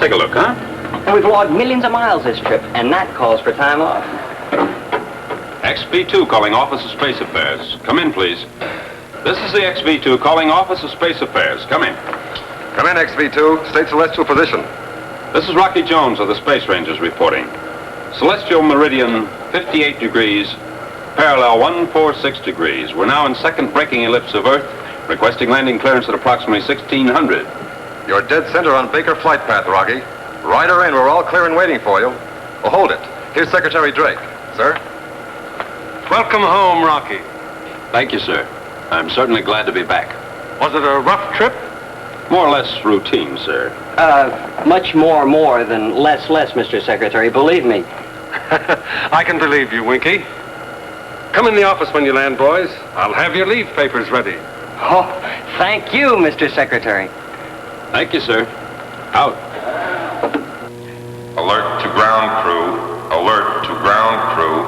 take a look, huh? And we've logged millions of miles this trip, and that calls for time off. XV2 calling Office of Space Affairs. Come in, please. This is the XV2 calling Office of Space Affairs. Come in. Come in, XV2. State celestial position. This is Rocky Jones of the Space Rangers reporting. Celestial meridian 58 degrees, parallel 146 degrees. We're now in second braking ellipse of Earth, requesting landing clearance at approximately 1600. You're dead center on Baker flight path, Rocky. Ride her in. We're all clear and waiting for you. Oh, hold it. Here's Secretary Drake. Sir? Welcome home, Rocky. Thank you, sir. I'm certainly glad to be back. Was it a rough trip? More or less routine, sir. Much more than less, Mr. Secretary, believe me. I can believe you, Winky. Come in the office when you land, boys. I'll have your leave papers ready. Oh, thank you, Mr. Secretary. Thank you, sir. Out. Alert to ground crew. Alert to ground crew.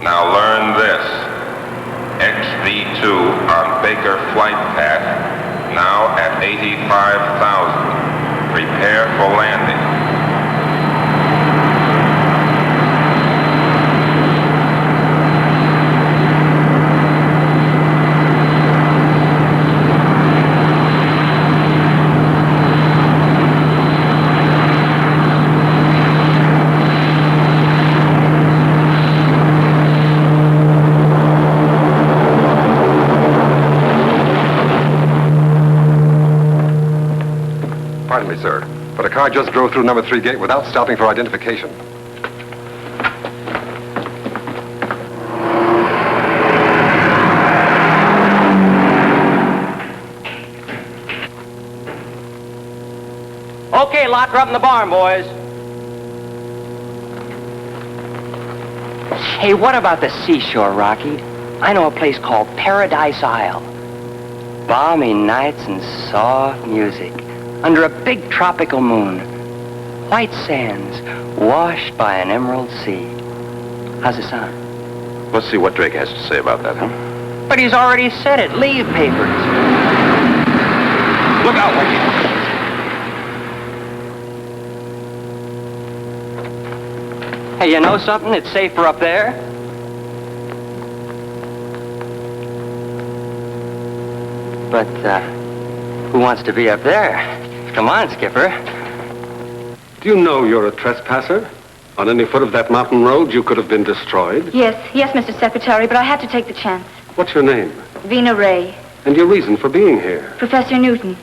Now learn this. XV2 on Baker flight path. Now at 85,000. Prepare for landing. Pardon me, sir, but a car just drove through number 3 gate without stopping for identification. Okay, lock her up in the barn, boys. Hey, what about the seashore, Rocky? I know a place called Paradise Isle. Balmy nights and soft music. Under a big tropical moon. White sands washed by an emerald sea. How's it sound? Let's see what Drake has to say about that, huh? But he's already said it. Leave papers. Look out, Winky. Hey, you know something? It's safer up there. But, who wants to be up there? Come on, Skipper. Do you know you're a trespasser? On any foot of that mountain road, you could have been destroyed. Yes, Mr. Secretary, but I had to take the chance. What's your name? Vina Ray. And your reason for being here? Professor Newton.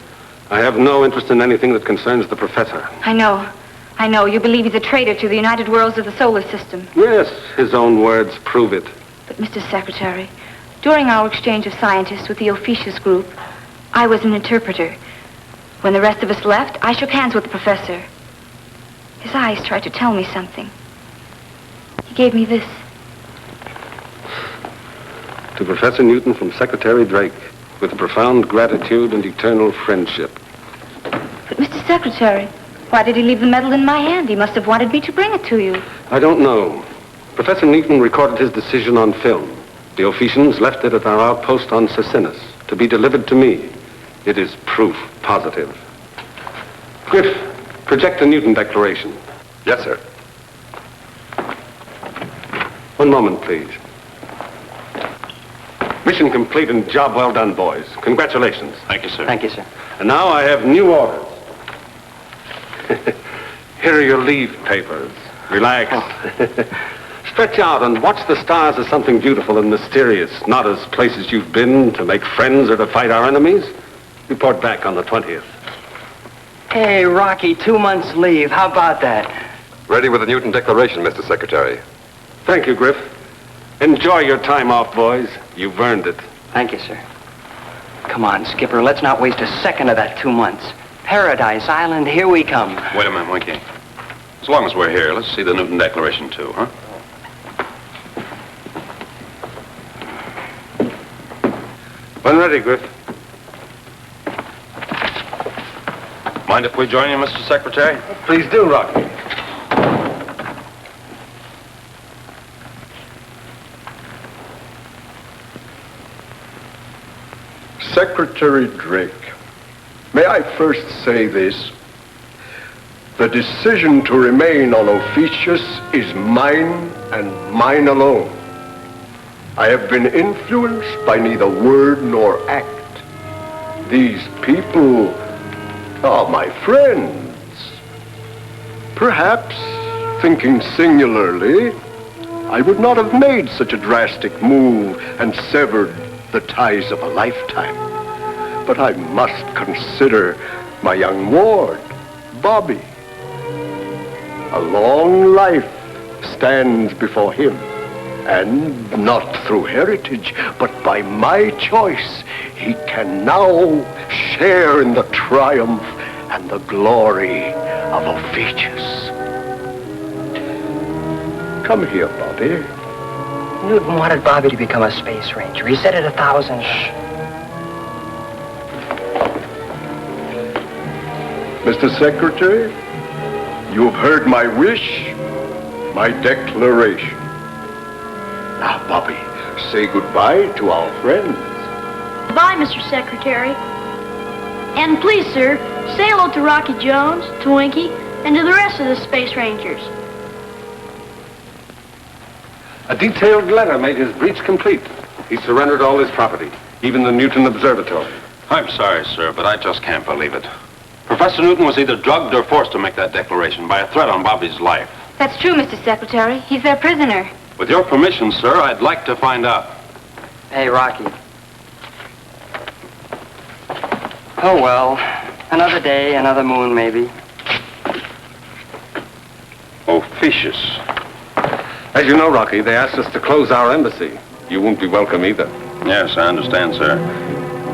I have no interest in anything that concerns the professor. I know. You believe he's a traitor to the United Worlds of the solar system. Yes, his own words prove it. But, Mr. Secretary, during our exchange of scientists with the Ophiuchus group, I was an interpreter. When the rest of us left, I shook hands with the professor. His eyes tried to tell me something. He gave me this. To Professor Newton from Secretary Drake, with profound gratitude and eternal friendship. But, Mr. Secretary, why did he leave the medal in my hand? He must have wanted me to bring it to you. I don't know. Professor Newton recorded his decision on film. The Ophiuchans left it at our outpost on Cecinus to be delivered to me. It is proof positive. Griff, project the Newton Declaration. Yes, sir. One moment, please. Mission complete and job well done, boys. Congratulations. Thank you, sir. Thank you, sir. And now I have new orders. Here are your leave papers. Relax. Stretch out and watch the stars as something beautiful and mysterious, not as places you've been to make friends or to fight our enemies. Report back on the 20th. Hey, Rocky, 2 months leave. How about that? Ready with the Newton Declaration, Mr. Secretary. Thank you, Griff. Enjoy your time off, boys. You've earned it. Thank you, sir. Come on, Skipper. Let's not waste a second of that 2 months. Paradise Island, here we come. Wait a minute, Winky. As long as we're here, let's see the Newton Declaration, too, huh? When ready, Griff. Mind if we join you, Mr. Secretary? Please do, Rocky. Secretary Drake, may I first say this? The decision to remain on Ophiuchus is mine and mine alone. I have been influenced by neither word nor act. These people are my friends. Perhaps, thinking singularly, I would not have made such a drastic move and severed the ties of a lifetime. But I must consider my young ward, Bobby. A long life stands before him, and not through heritage, but by my choice, he can now share in the triumph and the glory of Ophiuchus. Come here, Bobby. Newton wanted Bobby to become a space ranger. He said it 1,000. Mr. Secretary, you have heard my wish, my declaration. Now, Bobby, say goodbye to our friends. Bye, Mr. Secretary. And please, sir, say hello to Rocky Jones, to Winky, and to the rest of the Space Rangers. A detailed letter made his breach complete. He surrendered all his property, even the Newton Observatory. I'm sorry, sir, but I just can't believe it. Professor Newton was either drugged or forced to make that declaration by a threat on Bobby's life. That's true, Mr. Secretary. He's their prisoner. With your permission, sir, I'd like to find out. Hey, Rocky. Oh, well. Another day, another moon, maybe. Ophiuchus. As you know, Rocky, they asked us to close our embassy. You won't be welcome either. Yes, I understand, sir.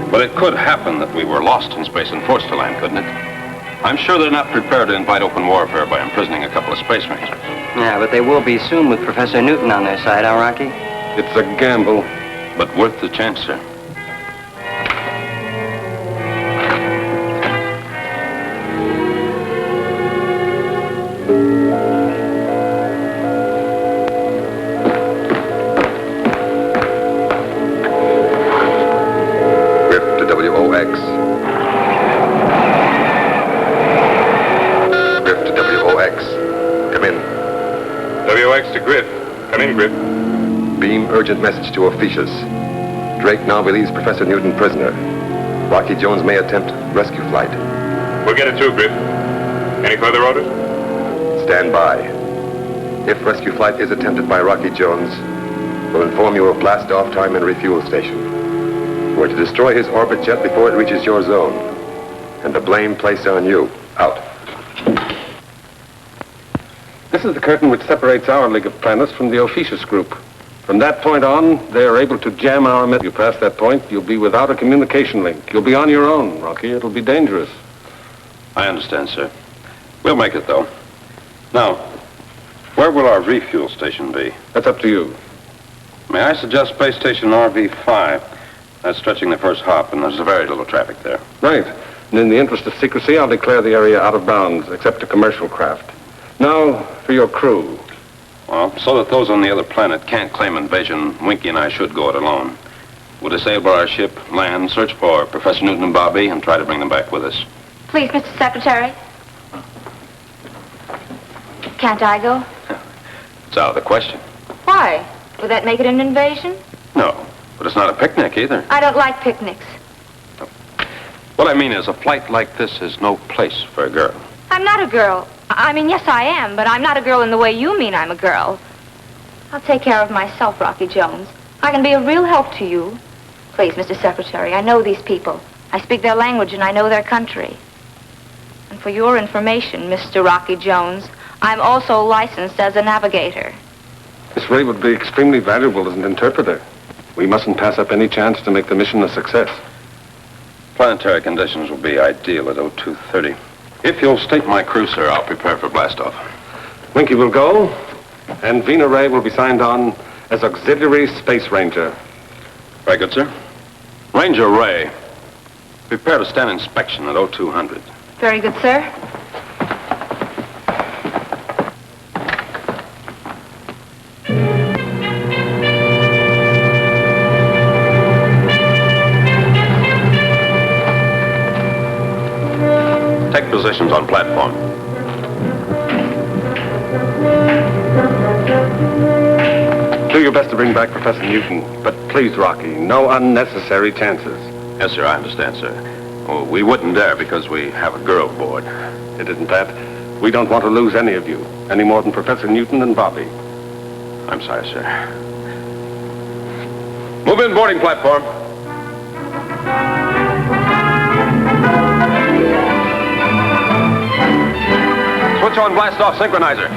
But it could happen that we were lost in space and forced to land, couldn't it? I'm sure they're not prepared to invite open warfare by imprisoning a couple of space rangers. Yeah, but they will be soon with Professor Newton on their side, huh, Rocky? It's a gamble. But worth the chance, sir. Griff to WOX. Griff to WOX. Come in. WX to Griff. Come in, Griff. Beam urgent message to Ophiuchus. Drake now believes Professor Newton prisoner. Rocky Jones may attempt rescue flight. We'll get it through, Griff. Any further orders? Stand by. If rescue flight is attempted by Rocky Jones, we'll inform you of blast-off time and refuel station. We're to destroy his orbit jet before it reaches your zone. And the blame placed on you. Out. This is the curtain which separates our League of Planets from the Ophiuchus group. From that point on, they are able to jam our message. You pass that point, you'll be without a communication link. You'll be on your own, Rocky. It'll be dangerous. I understand, sir. We'll make it, though. Now, where will our refuel station be? That's up to you. May I suggest space station RV-5? That's stretching the first hop, and there's very little traffic there. Right. And in the interest of secrecy, I'll declare the area out of bounds, except to commercial craft. Now, for your crew. Well, so that those on the other planet can't claim invasion, Winky and I should go it alone. We'll disable our ship, land, search for Professor Newton and Bobby, and try to bring them back with us. Please, Mr. Secretary. Can't I go? It's out of the question. Why? Would that make it an invasion? No, but it's not a picnic either. I don't like picnics. What I mean is, a flight like this is no place for a girl. I'm not a girl. I mean, yes, I am, but I'm not a girl in the way you mean I'm a girl. I'll take care of myself, Rocky Jones. I can be a real help to you. Please, Mr. Secretary, I know these people. I speak their language and I know their country. And for your information, Mr. Rocky Jones, I'm also licensed as a navigator. Miss Ray would be extremely valuable as an interpreter. We mustn't pass up any chance to make the mission a success. Planetary conditions will be ideal at 0230. If you'll state my crew, sir, I'll prepare for blastoff. Winky will go, and Vina Ray will be signed on as Auxiliary Space Ranger. Very good, sir. Ranger Ray, prepare to stand inspection at 0200. Very good, sir. Take positions on platform. Do your best to bring back Professor Newton. But please, Rocky, no unnecessary chances. Yes, sir, I understand, sir. Well, we wouldn't dare because we have a girl aboard. It isn't that. We don't want to lose any of you, any more than Professor Newton and Bobby. I'm sorry, sir. Move in boarding platform. Switch on blast-off synchronizer.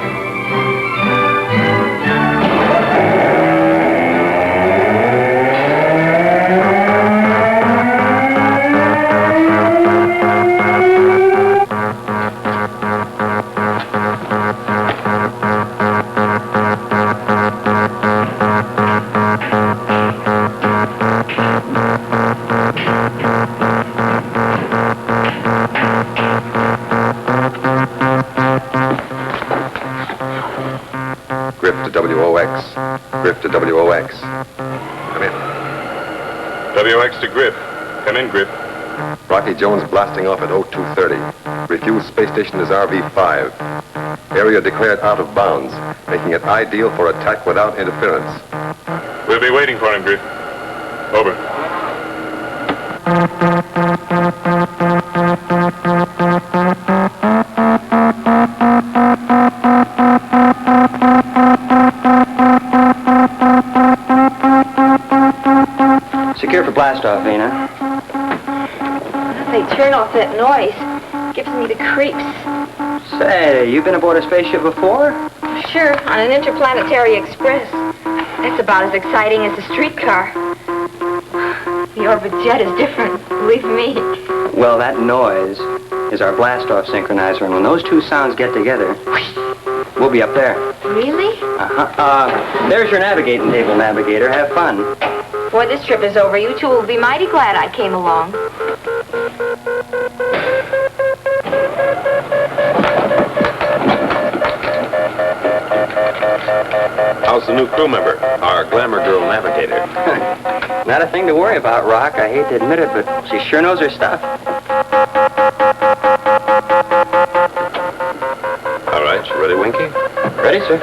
Griff to WOX. Griff to WOX. Come in. WX to Griff. Come in, Griff. Rocky Jones blasting off at 0230. Refused space station is RV-5. Area declared out of bounds, making it ideal for attack without interference. We'll be waiting for him, Griff. Over. Secure for blast-off, Vina. They turn off that noise. Gives me the creeps. Say, you been aboard a spaceship before? Sure, on an interplanetary express. That's about as exciting as a streetcar. The Orbit Jet is different, believe me. Well, that noise is our blast-off synchronizer, and when those two sounds get together, we'll be up there. Really? There's your navigating table, Navigator. Have fun. Before this trip is over, you two will be mighty glad I came along. How's the new crew member, our glamour girl navigator? Not a thing to worry about, Rock. I hate to admit it, but she sure knows her stuff. All right, you ready, Winky? Ready, sir?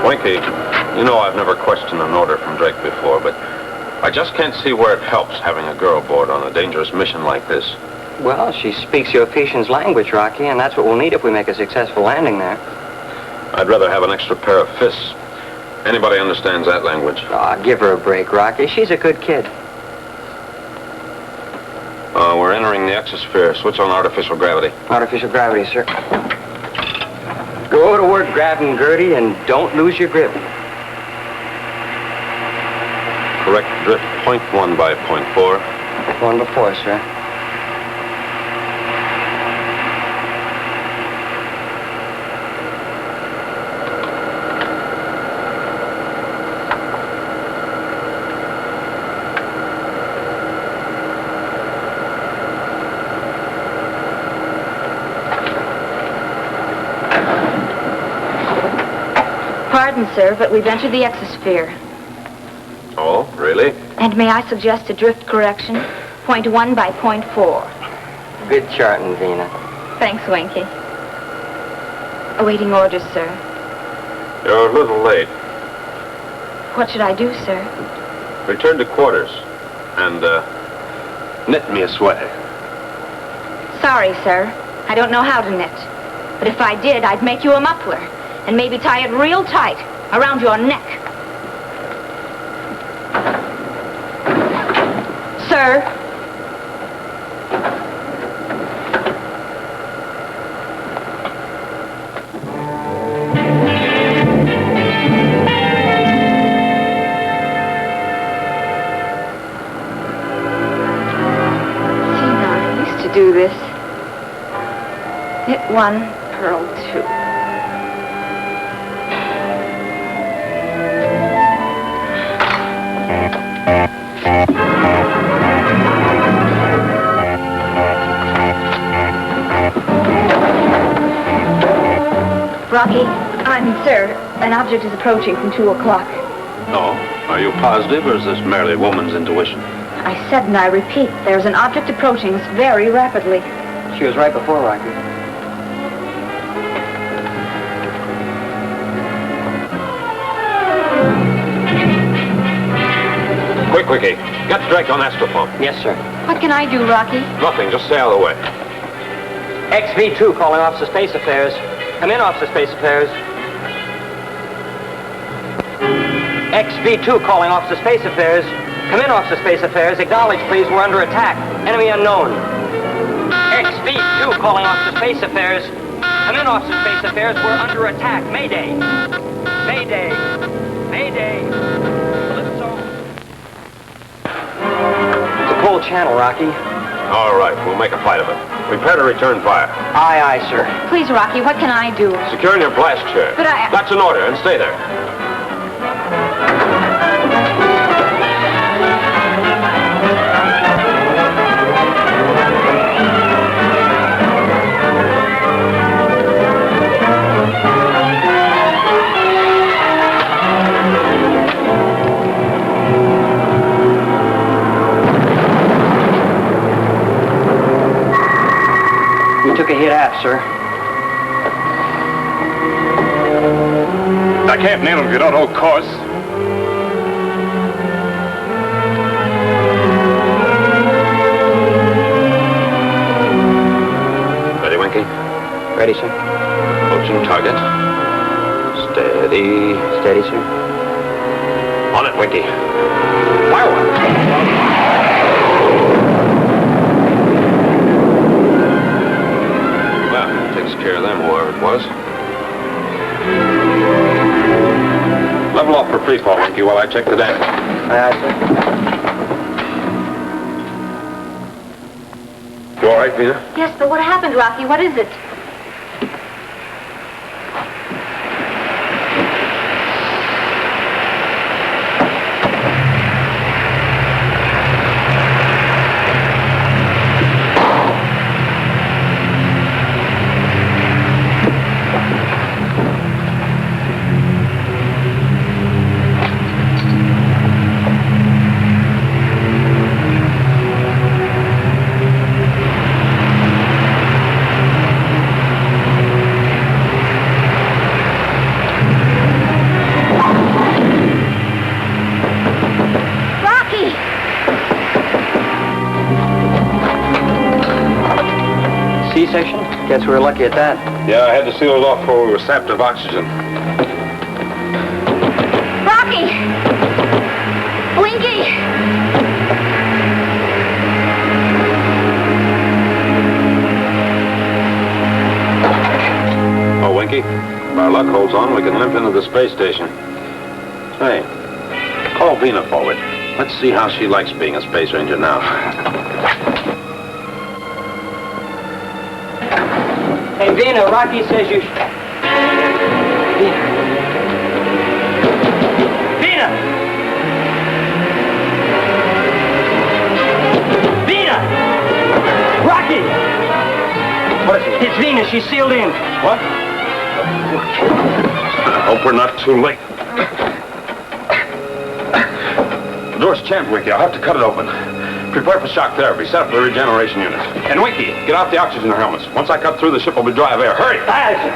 Winky, you know I've never questioned an order from Drake before, but I just can't see where it helps having a girl aboard on a dangerous mission like this. Well, she speaks the Ophesians' language, Rocky, and that's what we'll need if we make a successful landing there. I'd rather have an extra pair of fists. Anybody understands that language? Aw, give her a break, Rocky. She's a good kid. We're entering the exosphere. Switch on artificial gravity. Artificial gravity, sir. Go to work grabbing Gertie and don't lose your grip. Correct drift 0.1 by 0.4. One before, sir. Pardon, sir, but we've entered the exosphere. Oh, really? And may I suggest a drift correction? 0.1 by 0.4. Good charting, Vina. Thanks, Winky. Awaiting orders, sir. You're a little late. What should I do, sir? Return to quarters and, knit me a sweater. Sorry, sir. I don't know how to knit. But if I did, I'd make you a muffler and maybe tie it real tight around your neck. Sir? do this. Knit 1, purl 2. Rocky, sir, an object is approaching from 2 o'clock. No. Are you positive, or is this merely woman's intuition? I said and I repeat, there's an object approaching us very rapidly. She was right before Rocky. Quick, Wiki. Get direct on Astropump. Yes, sir. What can I do, Rocky? Nothing. Just stay out of the way. XV2 calling Office of Space Affairs. Come in, Office of Space Affairs. XV2 calling Office of Space Affairs. Come in, Office of Space Affairs. Acknowledge, please. We're under attack. Enemy unknown. XV2 calling Office of Space Affairs. Come in, Office of Space Affairs. We're under attack. Mayday. Mayday. Mayday. Calypso. It's a cold channel, Rocky. All right. We'll make a fight of it. Prepare to return fire. Aye, aye, sir. Please, Rocky, what can I do? Secure in your blast chair. But I... That's an order, and stay there. Took a hit aft, sir. I can't nail him if you don't hold course. Ready, Winky? Ready, sir. Approaching target. Steady. Steady, sir. On it, Winky. Fire one. Takes care of them, whoever it was. Level off for free fall, Winky, while I check the damage. Aye, aye, sir. You all right, Vina? Yes, but what happened, Rocky? What is it? C-section? Guess we were lucky at that. Yeah, I had to seal it off before we were sapped of oxygen. Rocky! Winky! Oh, Winky, if our luck holds on, we can limp into the space station. Say, call Vina forward. Let's see how she likes being a space ranger now. Hey, Vina, Rocky says you... Vina! Vina! Rocky! What is it? It's Vina. She's sealed in. What? I hope we're not too late. The door's jammed, Winky. I'll have to cut it open. Prepare for shock therapy. Set up the regeneration unit. And Winky, get out the oxygen helmets. Once I cut through, the ship will be dry of air. Hurry! Aye, aye, sir.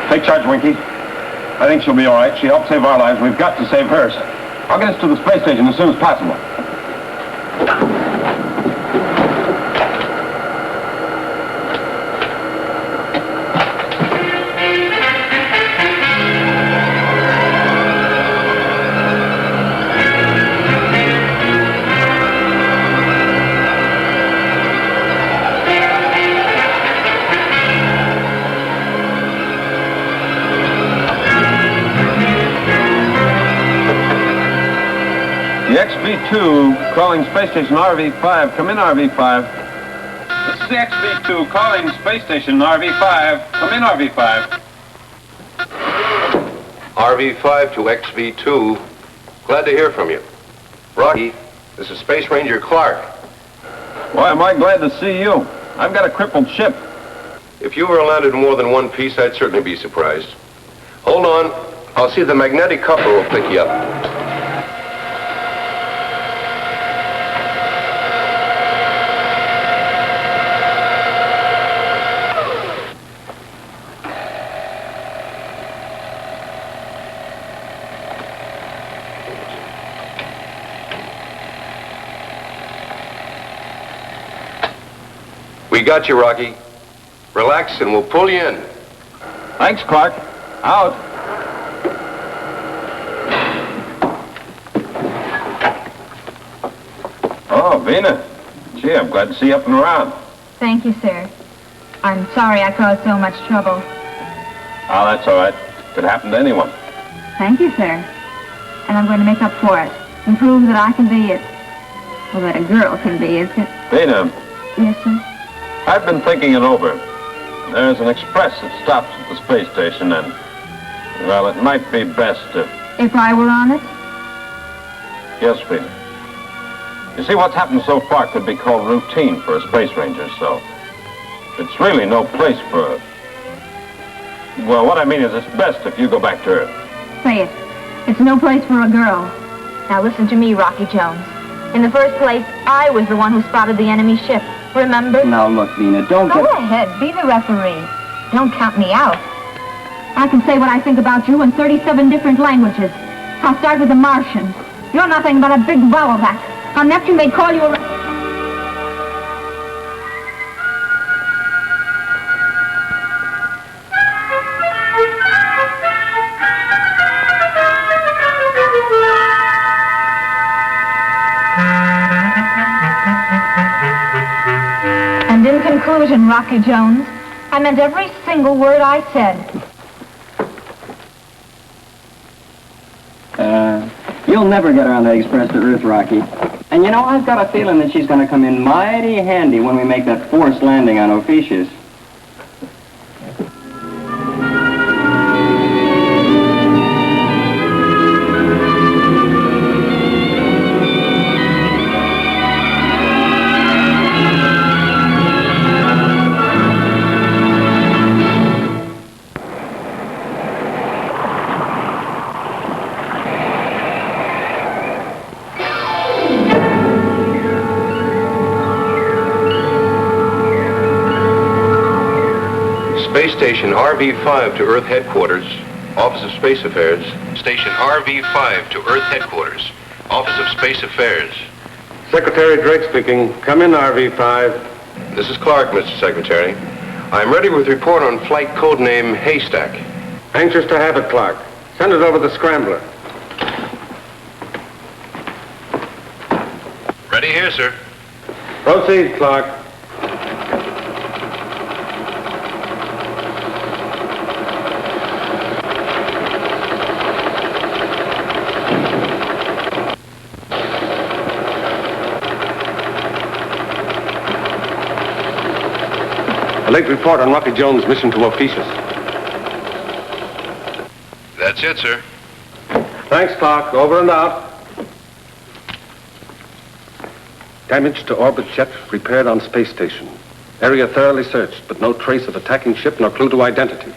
Take charge, Winky. I think she'll be all right. She helped save our lives. We've got to save hers. I'll get us to the space station as soon as possible. The XV-2 calling space station RV-5. Come in, RV-5. This is the XV-2 calling space station RV-5. Come in, RV-5. RV-5 to XV-2. Glad to hear from you. Rocky, this is Space Ranger Clark. Why am I glad to see you? I've got a crippled ship. If you were landed in more than one piece, I'd certainly be surprised. Hold on. I'll see if the magnetic coupler will pick you up. We got you, Rocky. Relax and we'll pull you in. Thanks, Clark. Out. Oh, Vina. Gee, I'm glad to see you up and around. Thank you, sir. I'm sorry I caused so much trouble. Oh, that's all right. Could happen to anyone. Thank you, sir. And I'm going to make up for it and prove that I can be it. Well, that a girl can be, is it? Vina, Yes, sir. I've been thinking it over. There's an express that stops at the space station and, well, it might be best If I were on it? Yes, Vina. You see, what's happened so far could be called routine for a space ranger, so it's really no place for... Well, what I mean is it's best if you go back to Earth. Say it. It's no place for a girl. Now listen to me, Rocky Jones. In the first place, I was the one who spotted the enemy ship. Remember? Now, look, Vina, don't Go ahead. Be the referee. Don't count me out. I can say what I think about you in 37 different languages. I'll start with the Martian. You're nothing but a big volleyback. On Neptune, they call you a... And in conclusion, Rocky Jones, I meant every single word I said. You'll never get her on the express to Earth, Rocky. And you know, I've got a feeling that she's going to come in mighty handy when we make that forced landing on Ophiuchus. Space Station RV-5 to Earth Headquarters, Office of Space Affairs. Station RV-5 to Earth Headquarters, Office of Space Affairs. Secretary Drake speaking. Come in, RV-5. This is Clark, Mr. Secretary. I'm ready with report on flight code name Haystack. Anxious to have it, Clark. Send it over the scrambler. Ready here, sir. Proceed, Clark. A late report on Rocky Jones' mission to Ophiuchus. That's it, sir. Thanks, Clark. Over and out. Damage to orbit jet repaired on space station. Area thoroughly searched, but no trace of attacking ship nor clue to identity.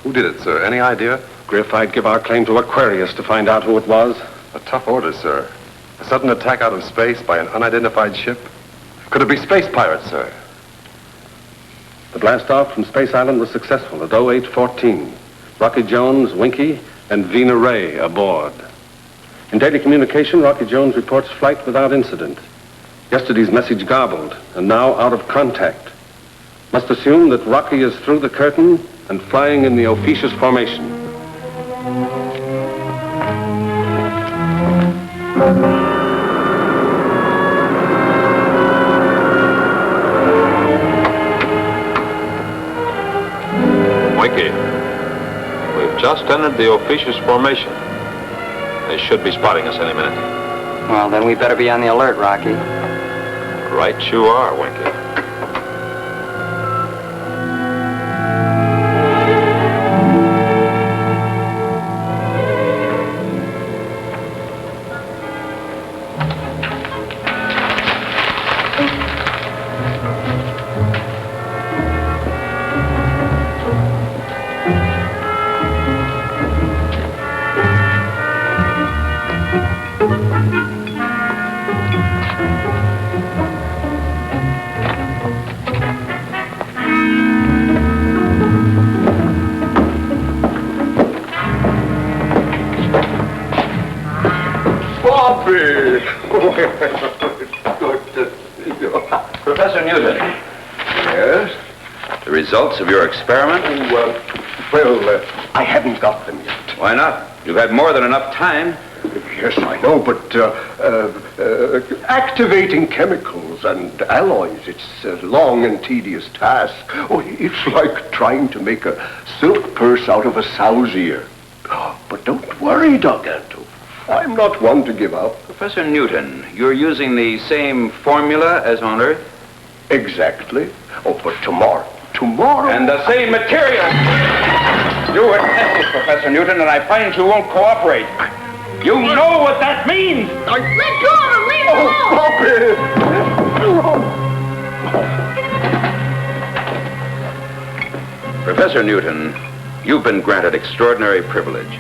Who did it, sir? Any idea? Griff, I'd give our claim to Aquarius to find out who it was. A tough order, sir. A sudden attack out of space by an unidentified ship? Could it be space pirates, sir? The blast-off from Space Island was successful at 0814. Rocky Jones, Winky, and Vina Ray aboard. In daily communication, Rocky Jones reports flight without incident. Yesterday's message garbled, and now out of contact. Must assume that Rocky is through the curtain and flying in the Ophiuchus formation. Winky, we've just entered the Ophiuchus formation. They should be spotting us any minute. Well, then we better be on the alert, Rocky. Right you are, Winky. Professor Newton. Yes? The results of your experiment? I haven't got them yet. Why not? You've had more than enough time. Yes, I know, but activating chemicals and alloys, it's a long and tedious task. Oh, it's like trying to make a silk purse out of a sow's ear. But don't worry, Gargantua. I'm not one to give up. Professor Newton, you're using the same formula as on Earth? Exactly. Oh, but tomorrow. And the same material. You were tested, Professor Newton, and I find you won't cooperate. You know what that means! Let go of him! Leave him alone! Professor Newton, you've been granted extraordinary privilege.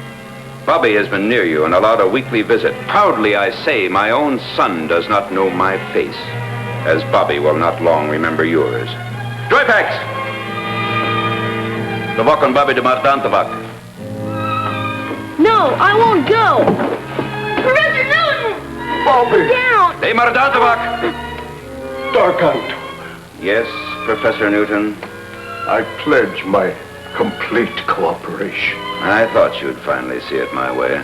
Bobby has been near you and allowed a weekly visit. Proudly I say my own son does not know my face, as Bobby will not long remember yours. Joypax! Tabak and Bobby de Mardan Tabak. No, I won't go! Professor Newton! Bobby! Down! De Mardan Tabak! Gargantua, Yes, Professor Newton. I pledge my complete cooperation. I thought you'd finally see it my way.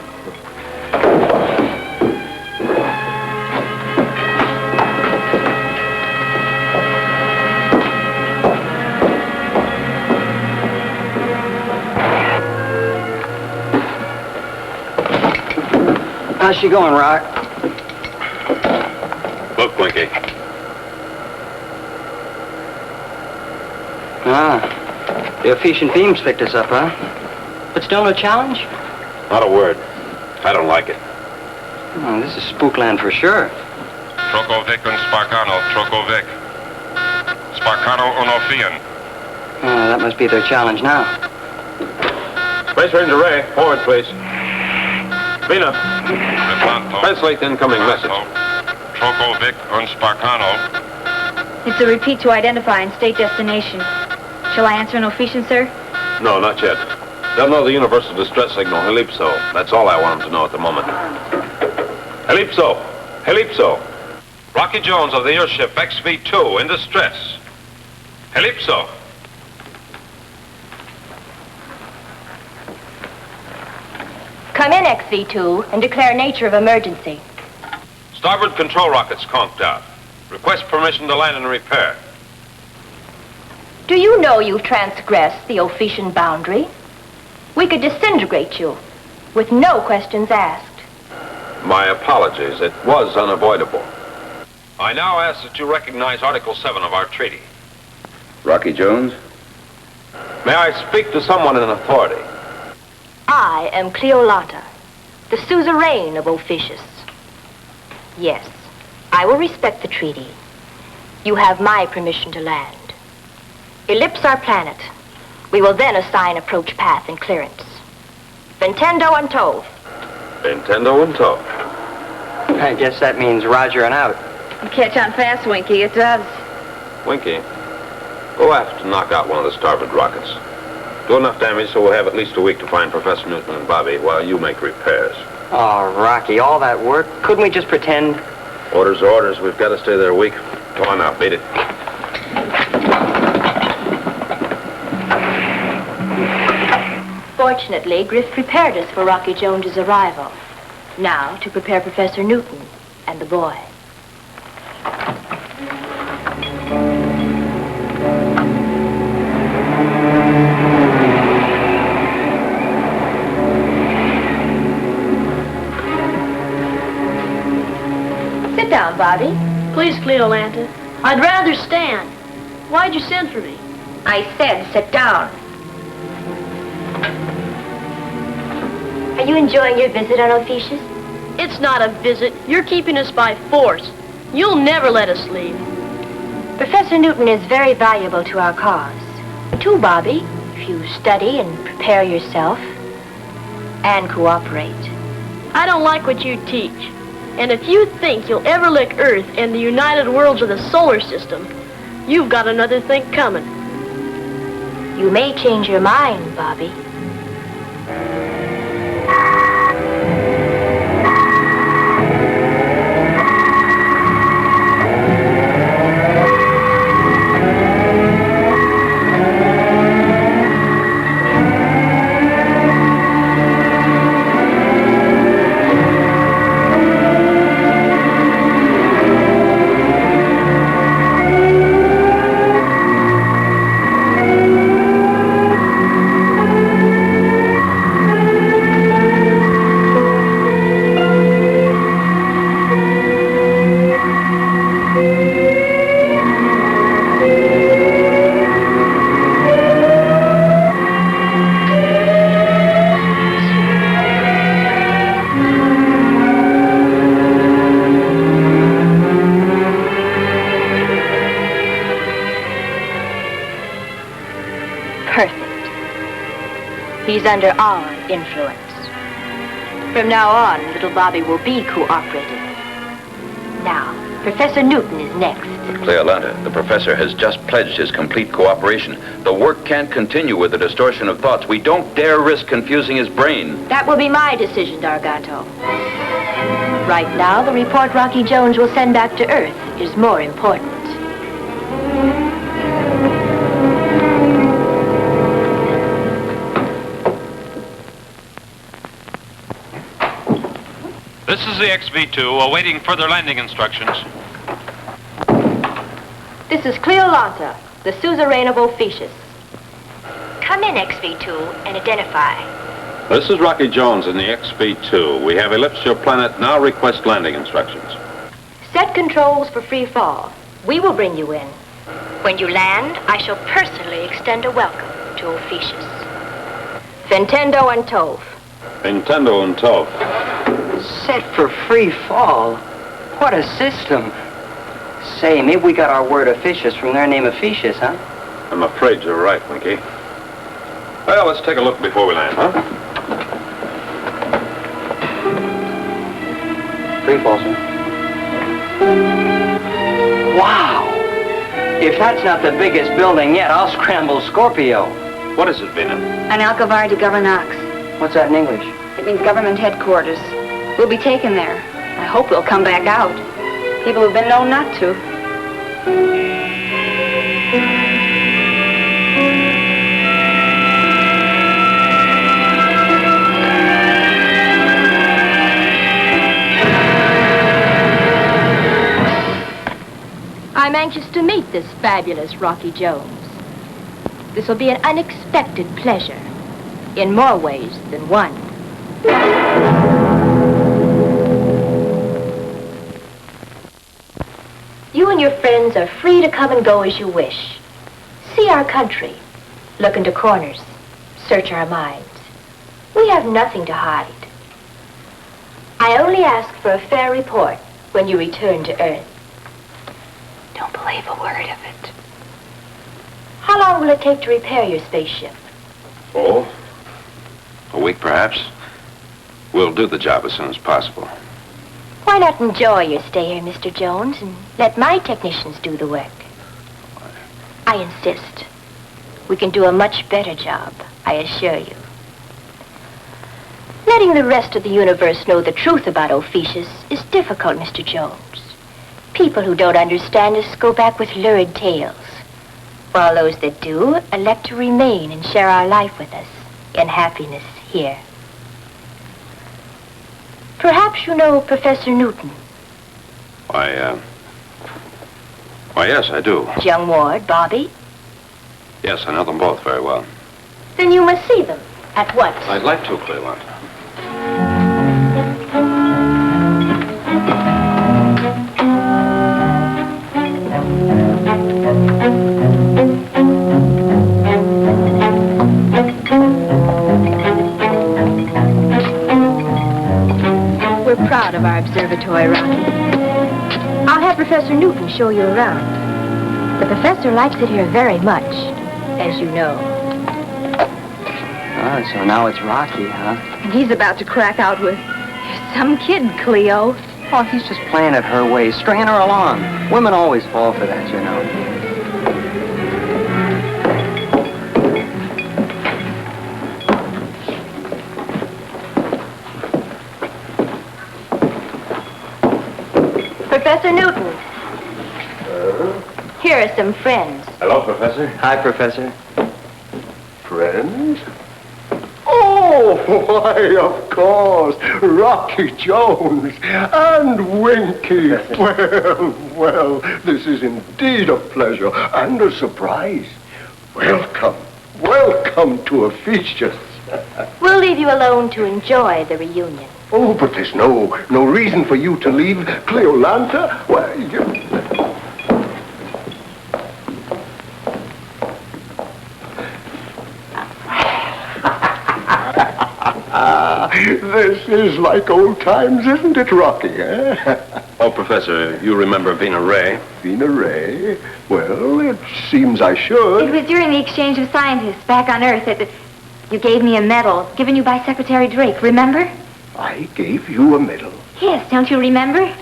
How's she going, Rock? Look, Winky. The Ophiuchian beams picked us up, huh? But still no challenge? Not a word. I don't like it. Oh, this is Spookland for sure. Trokovic and Sparkano, Trokovic. Sparkano and Ophian. That must be their challenge now. Space Ranger Ray, forward, please. Vina, Replanto. translate the incoming message. Trokovic and Sparkano. It's a repeat to identify and state destination. Shall I answer in Ophiuchian, sir? No, not yet. They'll know the universal distress signal, Helipso. That's all I want them to know at the moment. Helipso! Helipso! Rocky Jones of the airship XV-2 in distress. Helipso! Come in, XV-2, and declare nature of emergency. Starboard control rockets conked out. Request permission to land and repair. Do you know you've transgressed the Ophiuchian boundary? We could disintegrate you with no questions asked. My apologies. It was unavoidable. I now ask that you recognize Article 7 of our treaty. Rocky Jones? May I speak to someone in authority? I am Cleolata, the suzerain of Ophiuchus. Yes, I will respect the treaty. You have my permission to land. Ellipse our planet. We will then assign approach path and clearance. Ventendo and tow. Nintendo and tow. I guess that means Roger and out. You catch on fast, Winky. It does. Winky, go aft to knock out one of the starboard rockets. Do enough damage so we'll have at least a week to find Professor Newton and Bobby while you make repairs. Oh, Rocky, all that work. Couldn't we just pretend? Orders are orders. We've got to stay there a week. Come on now, beat it. Fortunately, Griff prepared us for Rocky Jones's arrival. Now, to prepare Professor Newton and the boy. Sit down, Bobby. Please, Cleolanta. I'd rather stand. Why'd you send for me? I said sit down. Are you enjoying your visit on Ophiuchus? It's not a visit. You're keeping us by force. You'll never let us leave. Professor Newton is very valuable to our cause. Too, Bobby, if you study and prepare yourself and cooperate. I don't like what you teach. And if you think you'll ever lick Earth and the United Worlds of the solar system, you've got another think coming. You may change your mind, Bobby. He's under our influence. From now on, little Bobby will be cooperative. Now, Professor Newton is next. Cleolanta, the professor has just pledged his complete cooperation. The work can't continue with the distortion of thoughts. We don't dare risk confusing his brain. That will be my decision, Dargato. Right now, the report Rocky Jones will send back to Earth is more important. This is the XV-2 awaiting further landing instructions. This is Cleolanta, the suzerain of Ophiuchus. Come in, XV-2, and identify. This is Rocky Jones in the XV-2. We have ellipsed your planet. Now request landing instructions. Set controls for free fall. We will bring you in. When you land, I shall personally extend a welcome to Ophiuchus. Fentendo and Tove. Nintendo and Tove. Set for free fall? What a system. Say, maybe we got our word Ophiuchus from their name Ophiuchus, huh? I'm afraid you're right, Winky. Well, let's take a look before we land, huh? Free fall, sir. Wow! If that's not the biggest building yet, I'll scramble Scorpio. What is it, Vina? An Alcavar de Governax. What's that in English? It means government headquarters. We'll be taken there. I hope we'll come back out. People have been known not to. I'm anxious to meet this fabulous Rocky Jones. This will be an unexpected pleasure, in more ways than one. You and your friends are free to come and go as you wish. See our country, look into corners, search our minds. We have nothing to hide. I only ask for a fair report when you return to Earth. Don't believe a word of it. How long will it take to repair your spaceship? Oh, a week perhaps. We'll do the job as soon as possible. Why not enjoy your stay here, Mr. Jones, and let my technicians do the work? I insist. we can do a much better job, I assure you. Letting the rest of the universe know the truth about Ophiuchus is difficult, Mr. Jones. People who don't understand us go back with lurid tales, while those that do elect to remain and share our life with us in happiness here. Perhaps you know Professor Newton. Why, yes, I do. Young Ward, Bobby. Yes, I know them both very well. Then you must see them at once. I'd like to, Cleolanta. We're proud of our observatory, Rocky. I'll have Professor Newton show you around. The professor likes it here very much, as you know. Ah, so now it's Rocky, huh? And he's about to crack out with some kid, Cleo. Oh, he's just playing it her way, stringing her along. Women always fall for that, you know. Professor Newton. Here are some friends. Hello, Professor. Hi, Professor. Friends? Oh, why, of course, Rocky Jones and Winky. Well, this is indeed a pleasure and a surprise. Welcome to Ophiuchus. We'll leave you alone to enjoy the reunion. Oh, but there's no reason for you to leave Cleolanta. Why, this is like old times, isn't it, Rocky, eh? Oh, Professor, you remember Vina Ray? Vina Ray? Well, it seems I should. It was during the exchange of scientists back on Earth that you gave me a medal given you by Secretary Drake, remember? I gave you a medal. Yes, don't you remember?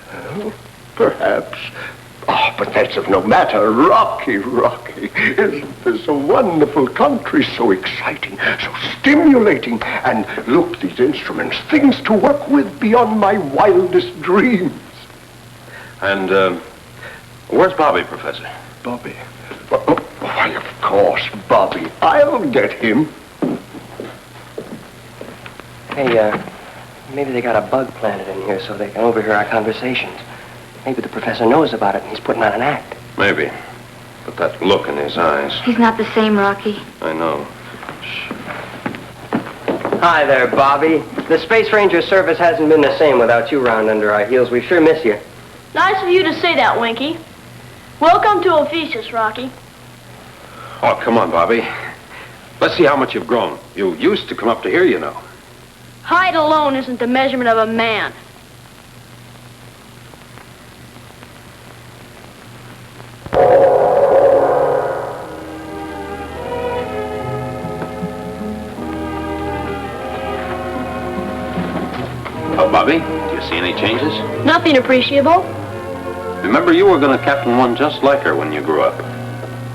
Well, perhaps. Oh, but that's of no matter. Rocky. Isn't this a wonderful country? So exciting, so stimulating. And look, these instruments, things to work with beyond my wildest dreams. And, where's Bobby, Professor? Bobby? Why, of course, Bobby. I'll get him. Hey, maybe they got a bug planted in here so they can overhear our conversations. Maybe the professor knows about it and he's putting on an act. Maybe. But that look in his eyes. He's not the same, Rocky. I know. Hi there, Bobby. The Space Ranger service hasn't been the same without you round under our heels. We sure miss you. Nice of you to say that, Winky. Welcome to Ophiuchus, Rocky. Oh, come on, Bobby. Let's see how much you've grown. You used to come up to here, you know. Height alone isn't the measurement of a man. Oh, Bobby, do you see any changes? Nothing appreciable. Remember, you were going to captain one just like her when you grew up.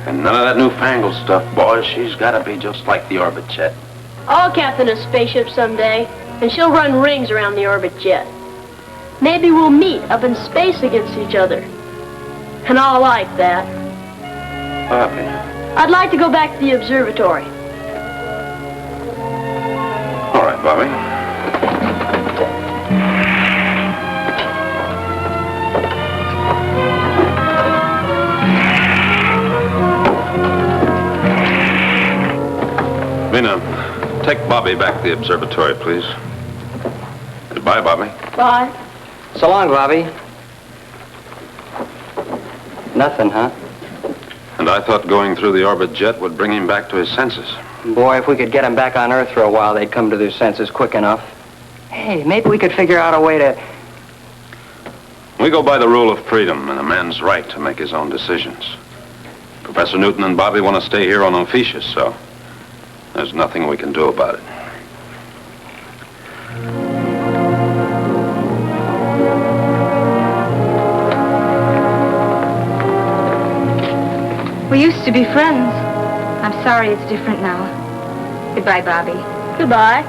And none of that newfangled stuff, boys. She's got to be just like the Orbit Jet. I'll captain a spaceship someday, and she'll run rings around the Orbit Jet. Maybe we'll meet up in space against each other. And I'll like that. Bobby. I'd like to go back to the observatory. All right, Bobby. Vina, take Bobby back to the observatory, please. Goodbye, Bobby. Bye. So long, Bobby. Nothing, huh? And I thought going through the Orbit Jet would bring him back to his senses. Boy, if we could get them back on Earth for a while, they'd come to their senses quick enough. Hey, maybe we could figure out a way to... We go by the rule of freedom and a man's right to make his own decisions. Professor Newton and Bobby want to stay here on Ophiuchus, so there's nothing we can do about it. We used to be friends. I'm sorry it's different now. Goodbye, Bobby. Goodbye.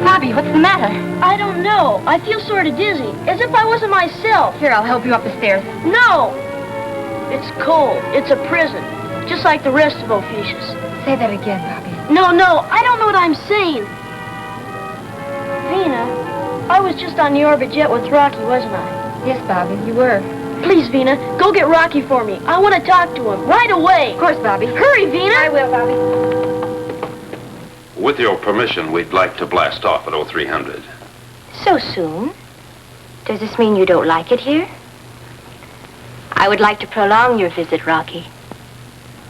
Bobby, what's the matter? I don't know. I feel sort of dizzy, as if I wasn't myself. Here, I'll help you up the stairs. No! It's cold. It's a prison, just like the rest of Ophiuchus. Say that again, Bobby. No, I don't know what I'm saying. Vina, I was just on the orbit jet with Rocky, wasn't I? Yes, Bobby, you were. Please, Vina, go get Rocky for me. I want to talk to him right away. Of course, Bobby. Hurry, Vina. I will, Bobby. With your permission, we'd like to blast off at 0300. So soon? Does this mean you don't like it here? I would like to prolong your visit, Rocky.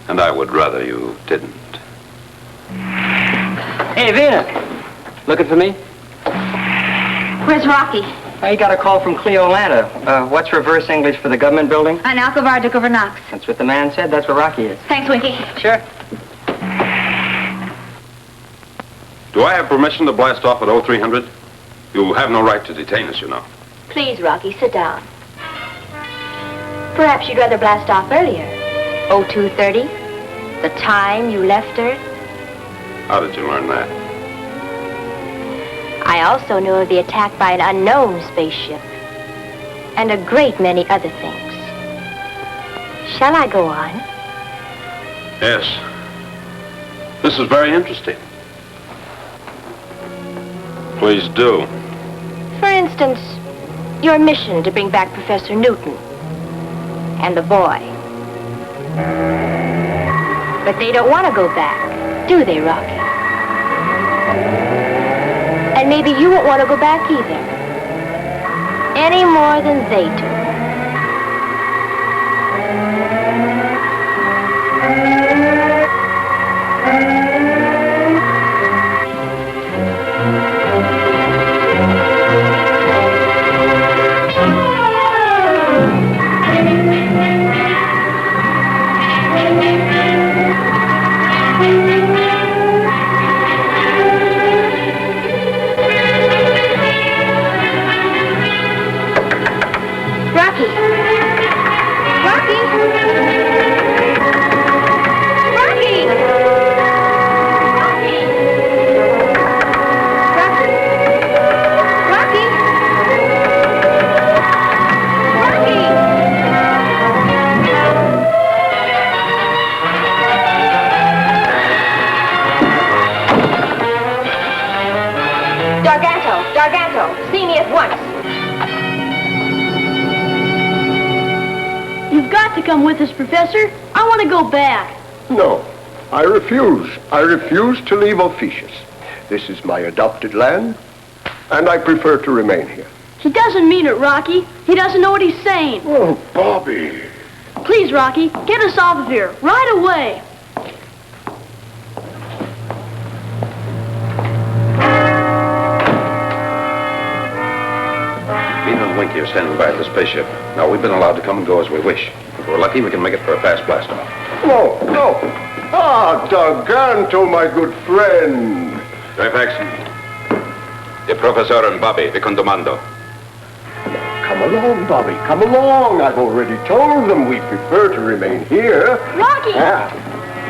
And I would rather you didn't. Hey, Vina. Looking for me? Where's Rocky? I got a call from Cleolanta. What's reverse English for the government building? On Alcovar de Governox. That's what the man said. That's where Rocky is. Thanks, Winky. Sure. Do I have permission to blast off at 0300? You have no right to detain us, you know. Please, Rocky, sit down. Perhaps you'd rather blast off earlier. 0230? The time you left Earth? How did you learn that? I also know of the attack by an unknown spaceship. And a great many other things. Shall I go on? Yes. This is very interesting. Please do. For instance, your mission to bring back Professor Newton and the boy. But they don't want to go back, do they, Rocky? And maybe you won't want to go back either. Any more than they do. Garganto, see me at once. You've got to come with us, Professor. I want to go back. No, I refuse. I refuse to leave Ophiuchus. This is my adopted land, and I prefer to remain here. He doesn't mean it, Rocky. He doesn't know what he's saying. Oh, Bobby. Please, Rocky, get us off of here, right away. Vina and Winky are standing by at the spaceship. Now, we've been allowed to come and go as we wish. If we're lucky, we can make it for a fast blast-off. No, no. Ah, Garganto, my good friend. Fairfax. The Professor and Bobby, the Condomando. Come along, Bobby, come along. I've already told them we prefer to remain here. Rocky! Yeah.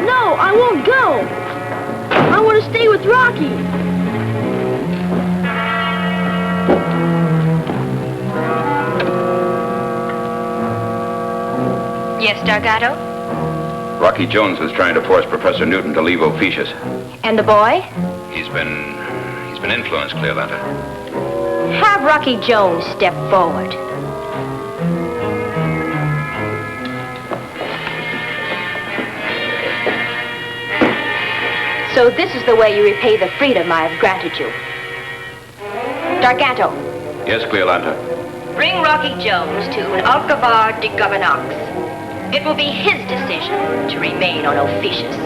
No, I won't go. I want to stay with Rocky. Yes, Dargato? Rocky Jones is trying to force Professor Newton to leave Ophiuchus. And the boy? He's been influenced, Cleolanta. Have Rocky Jones step forward. So this is the way you repay the freedom I have granted you. Darganto, Yes, Cleolanta. bring Rocky Jones to an Alcavar de Governox. It will be his decision to remain on Ophiuchus.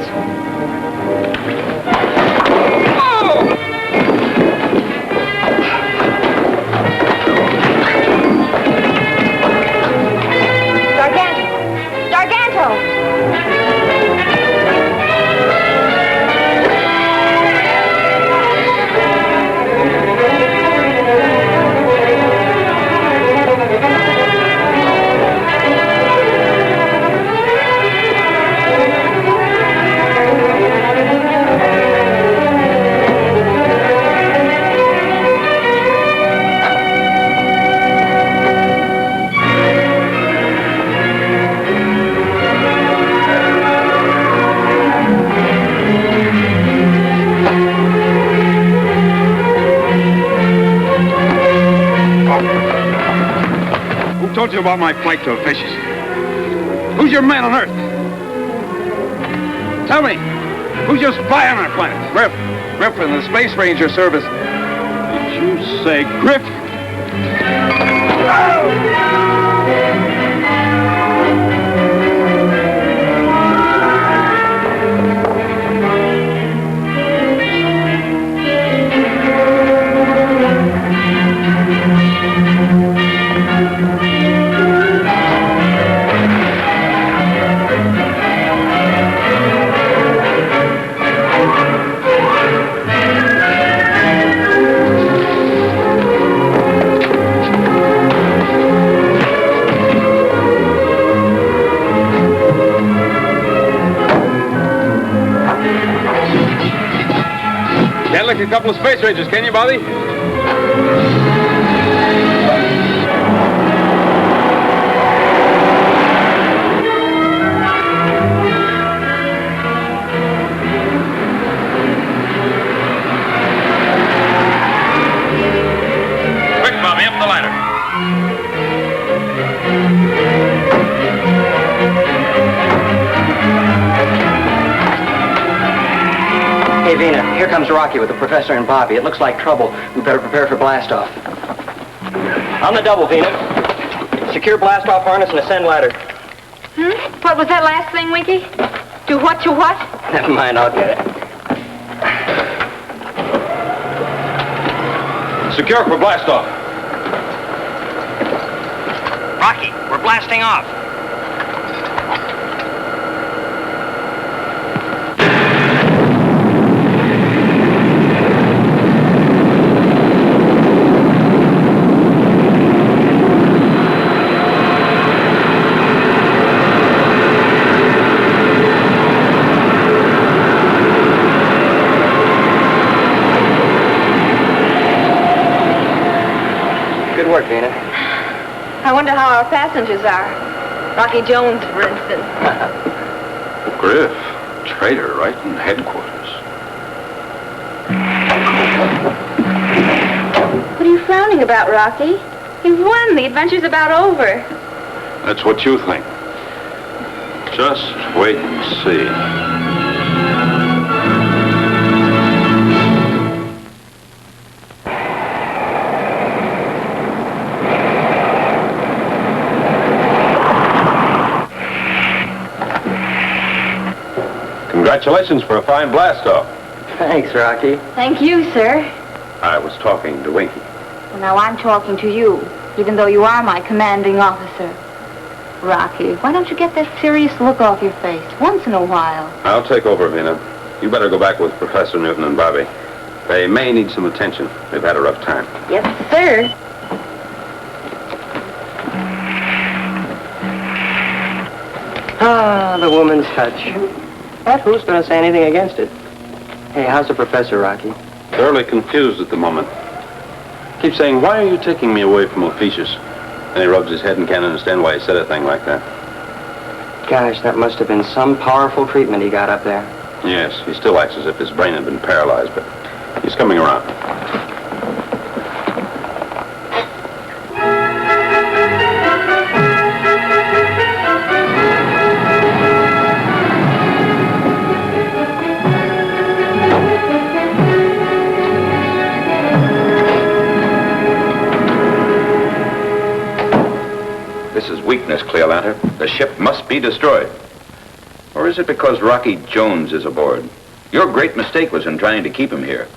told you about my flight to Officious? Who's your man on Earth? Tell me, who's your spy on our planet? Griff in the Space Ranger Service. Did you say Griff? Can't lick a couple of Space Rangers, can you, Bobby? Quick, Bobby, up the ladder. Hey, Vina, here comes Rocky with the Professor and Bobby. It looks like trouble. We better prepare for blastoff. On the double, Vina. Secure blastoff harness and ascend ladder. What was that last thing, Winky? Do what to what? Never mind, I'll get it. Secure for blastoff. Rocky, we're blasting off. Good work, Vina. I wonder how our passengers are. Rocky Jones, for instance. Griff, traitor right in headquarters. What are you frowning about, Rocky? You've won. The adventure's about over. That's what you think. Just wait and see. Congratulations for a fine blastoff. Thanks, Rocky. Thank you, sir. I was talking to Winky. Well, now I'm talking to you, even though you are my commanding officer. Rocky, why don't you get that serious look off your face once in a while? I'll take over, Vina. You better go back with Professor Newton and Bobby. They may need some attention. They've had a rough time. Yes, sir. Ah, the woman's touch. But who's going to say anything against it? Hey, how's the professor, Rocky? Thoroughly confused at the moment. Keeps saying, why are you taking me away from Officious? And he rubs his head and can't understand why he said a thing like that. Gosh, that must have been some powerful treatment he got up there. Yes, he still acts as if his brain had been paralyzed, but he's coming around. This is weakness, Cleolanta. The ship must be destroyed. Or is it because Rocky Jones is aboard? Your great mistake was in trying to keep him here.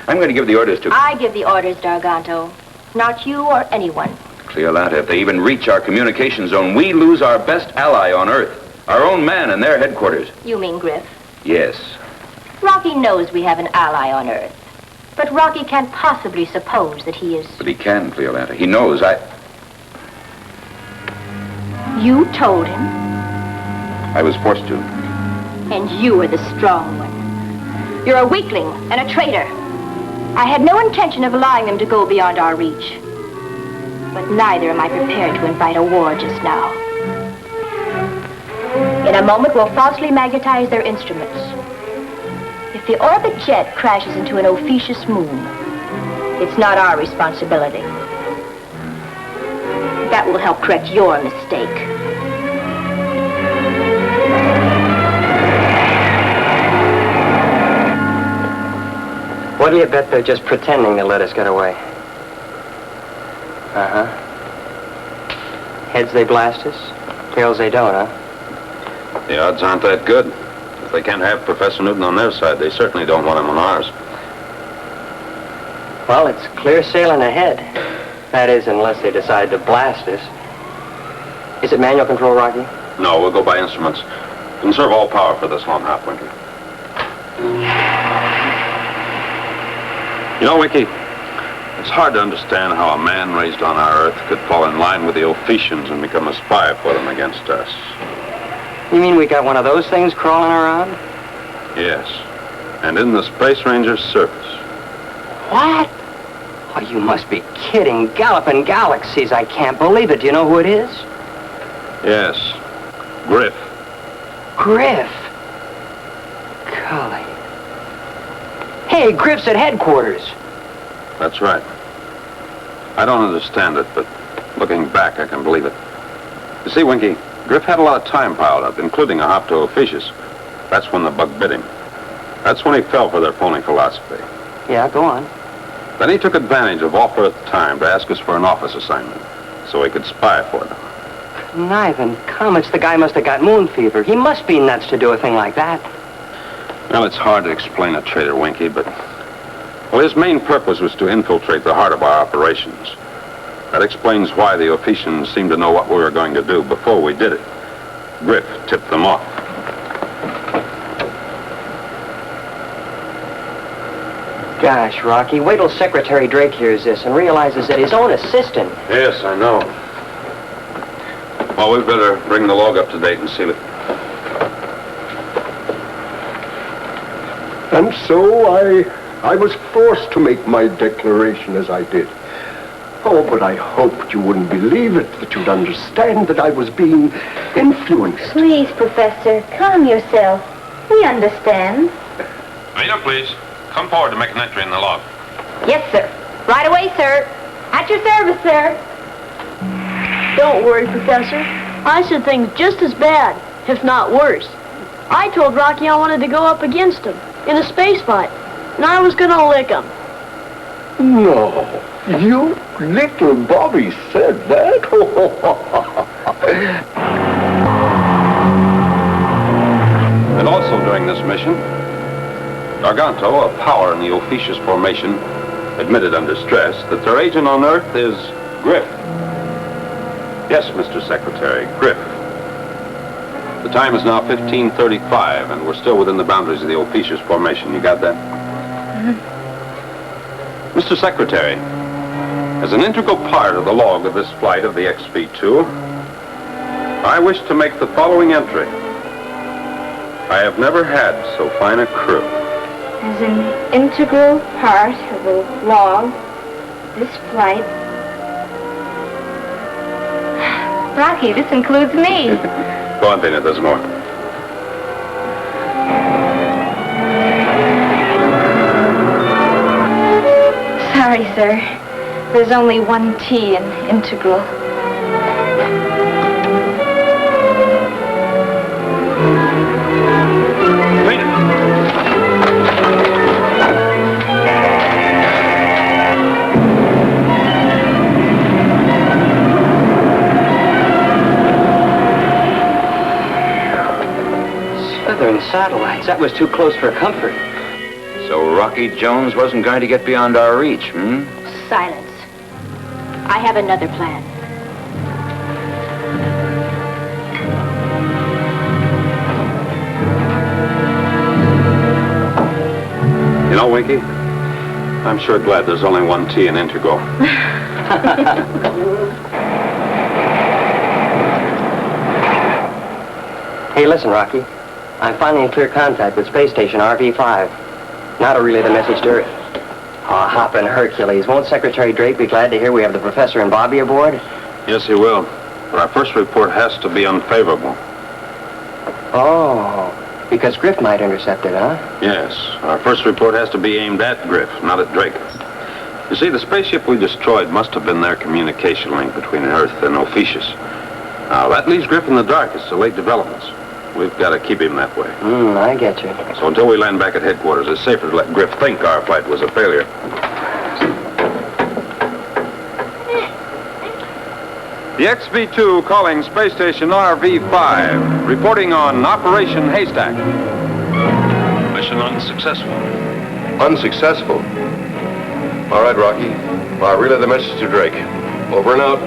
I'm going to give the orders to... I give the orders, Darganto. Not you or anyone. Cleolanta, if they even reach our communication zone, we lose our best ally on Earth. Our own man in their headquarters. You mean Griff? Yes. Rocky knows we have an ally on Earth. But Rocky can't possibly suppose that he is... But he can, Cleolanta. He knows You told him? I was forced to. And you were the strong one. You're a weakling and a traitor. I had no intention of allowing them to go beyond our reach. But neither am I prepared to invite a war just now. In a moment, we'll falsely magnetize their instruments. If the orbit jet crashes into an Ophiuchus moon, it's not our responsibility. That will help correct your mistake. What'll you bet they're just pretending to let us get away? Uh-huh. Heads they blast us, tails they don't, huh? The odds aren't that good. If they can't have Professor Newton on their side, they certainly don't want him on ours. Well, it's clear sailing ahead. That is, unless they decide to blast us. Is it manual control, Rocky? No, we'll go by instruments. Conserve all power for this long hop, Winky. You know, Winky, it's hard to understand how a man raised on our Earth could fall in line with the Ophicians and become a spy for them against us. You mean we got one of those things crawling around? Yes, and in the Space Ranger's service. What? Oh, you must be kidding. Galloping Galaxies, I can't believe it. Do you know who it is? Yes, Griff. Griff. Golly. Hey, Griff's at headquarters. That's right. I don't understand it, but looking back, I can believe it. You see, Winky, Griff had a lot of time piled up, including a hop to Ophiuchus. That's when the bug bit him. That's when he fell for their phony philosophy. Yeah, go on. Then he took advantage of off-Earth time to ask us for an office assignment, so he could spy for them. Conniving comets, the guy must have got moon fever. He must be nuts to do a thing like that. Well, it's hard to explain a traitor, Winky, but... Well, his main purpose was to infiltrate the heart of our operations. That explains why the Ophicians seemed to know what we were going to do before we did it. Griff tipped them off. Gosh, Rocky, wait till Secretary Drake hears this and realizes that his own assistant... Yes, I know. Well, we'd better bring the log up to date and seal it. And so I was forced to make my declaration as I did. Oh, but I hoped you wouldn't believe it, that you'd understand that I was being influenced. Please, Professor, calm yourself. We understand. Vina, please. Come forward to make an entry in the log. Yes, sir. Right away, sir. At your service, sir. Don't worry, Professor. I said things just as bad, if not worse. I told Rocky I wanted to go up against him in a space fight, and I was going to lick him. No, you little Bobby said that? And also during this mission, Garganto, a power in the Ophiuchus formation, admitted under stress that their agent on Earth is Griff. Yes, Mr. Secretary, Griff. The time is now 15:35, and we're still within the boundaries of the Ophiuchus formation. You got that? Mm-hmm. Mr. Secretary, as an integral part of the log of this flight of the XV-2, I wish to make the following entry. I have never had so fine a crew. As an integral part of the log, this flight... Rocky, this includes me. Go on, Vina, there's more. Sorry, sir. There's only one T in integral. Southern satellites. That was too close for comfort. So Rocky Jones wasn't going to get beyond our reach, hmm? Silence. I have another plan. You know, Winky, I'm sure glad there's only one T in integral. Hey, listen, Rocky. I'm finally in clear contact with Space Station RV-5. Now to relay the message to Earth. Oh, hoppin' Hercules. Won't Secretary Drake be glad to hear we have the Professor and Bobby aboard? Yes, he will. But our first report has to be unfavorable. Oh, because Griff might intercept it, huh? Yes. Our first report has to be aimed at Griff, not at Drake. You see, the spaceship we destroyed must have been their communication link between Earth and Ophiuchus. Now, that leaves Griff in the dark as to late developments. We've got to keep him that way. I get you. So until we land back at headquarters, it's safer to let Griff think our flight was a failure. The XV-2 calling Space Station RV-5, reporting on Operation Haystack. Mission unsuccessful. Unsuccessful? All right, Rocky. I'll relay the message to Drake. Over and out.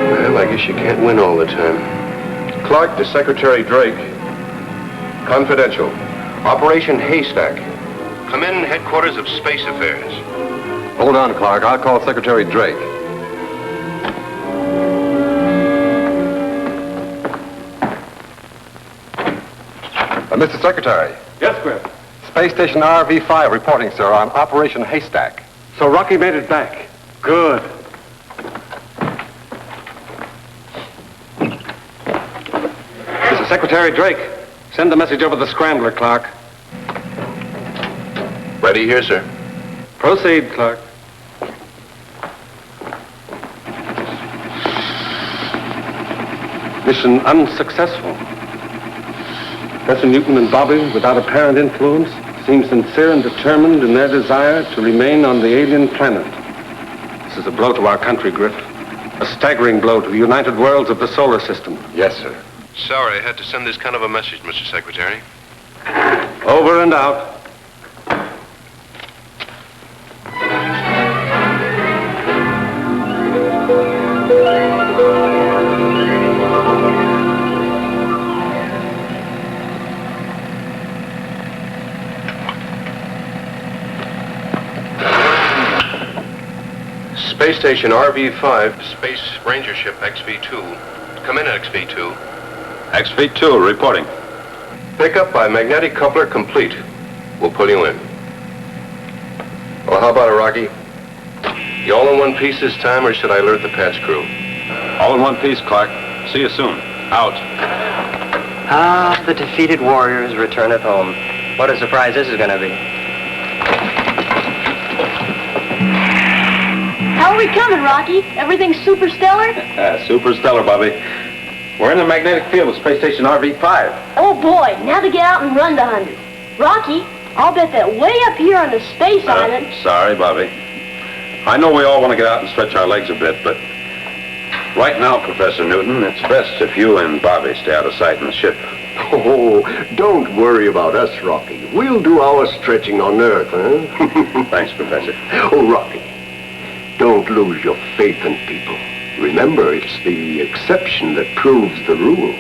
Well, I guess you can't win all the time. Clark to Secretary Drake. Confidential. Operation Haystack. Come in, headquarters of Space Affairs. Hold on, Clark. I'll call Secretary Drake. Mr. Secretary. Yes, Griff. Space Station RV-5 reporting, sir, on Operation Haystack. So Rocky made it back. Good. This is Secretary Drake. Send the message over the scrambler, Clark. Ready here, sir. Proceed, Clark. Mission unsuccessful. Professor Newton and Bobby, without apparent influence, seem sincere and determined in their desire to remain on the alien planet. This is a blow to our country, Griff. A staggering blow to the united worlds of the solar system. Yes, sir. Sorry I had to send this kind of a message, Mr. Secretary. Over and out. Space Station RV-5, Space Ranger Ship XV-2. Come in, XV-2. XV-2 reporting. Pickup by magnetic coupler complete. We'll pull you in. Well, how about it, Rocky? You all in one piece this time, or should I alert the patch crew? All in one piece, Clark. See you soon. Out. Ah, the defeated warriors returneth home. What a surprise this is going to be. How are we coming, Rocky? Everything's super stellar? Super stellar, Bobby. We're in the magnetic field of Space Station RV-5. Oh, boy. Now to get out and run the 100. Rocky, I'll bet that way up here on the space island... Sorry, Bobby. I know we all want to get out and stretch our legs a bit, but right now, Professor Newton, it's best if you and Bobby stay out of sight in the ship. Oh, don't worry about us, Rocky. We'll do our stretching on Earth, huh? Thanks, Professor. Oh, Rocky, don't lose your faith in people. Remember, it's the exception that proves the rule.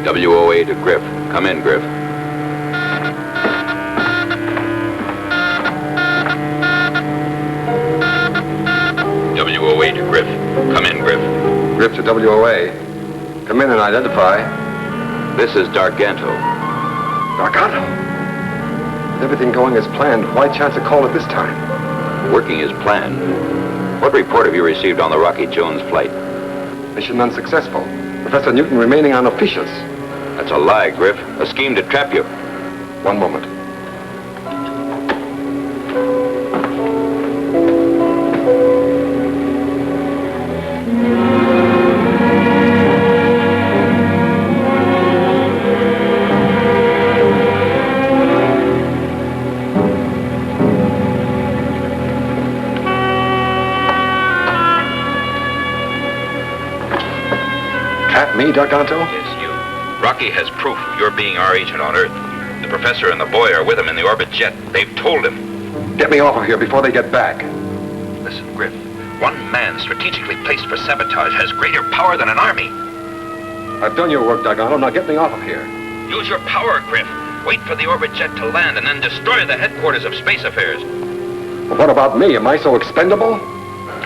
WOA to Griff. Come in, Griff. WOA to Griff. Come in, Griff. Griff to WOA. Come in and identify. This is Darganto. Darganto? With everything going as planned, why chance a call at this time? Working as planned. What report have you received on the Rocky Jones flight? Mission unsuccessful. Professor Newton remaining on Ophiuchus. That's a lie, Griff. A scheme to trap you. One moment. Trap me, Darganto? Yes, you. Rocky has proof of your being our agent on Earth. The professor and the boy are with him in the orbit jet. They've told him. Get me off of here before they get back. Listen, Griff. One man strategically placed for sabotage has greater power than an army. I've done your work, Darganto. Now get me off of here. Use your power, Griff. Wait for the orbit jet to land and then destroy the headquarters of Space Affairs. Well, what about me? Am I so expendable?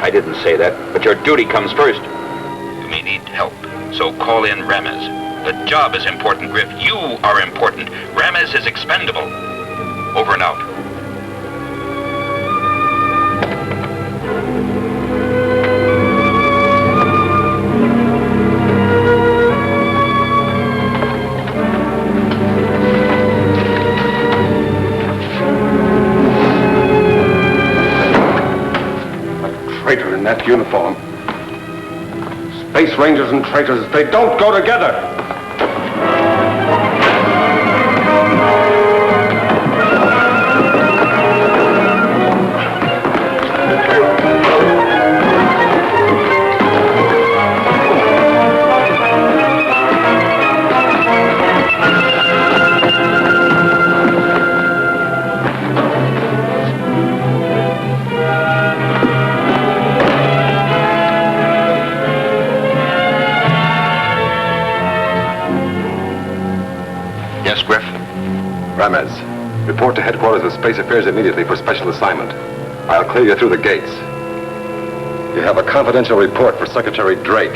I didn't say that, but your duty comes first. You may need help, so call in Ramez. The job is important, Griff. You are important. Ramez is expendable. Over and out. Traitor in that uniform. Space Rangers and traitors, they don't go together. Yes, Griff? Ramez, report to headquarters of Space Affairs immediately for special assignment. I'll clear you through the gates. You have a confidential report for Secretary Drake.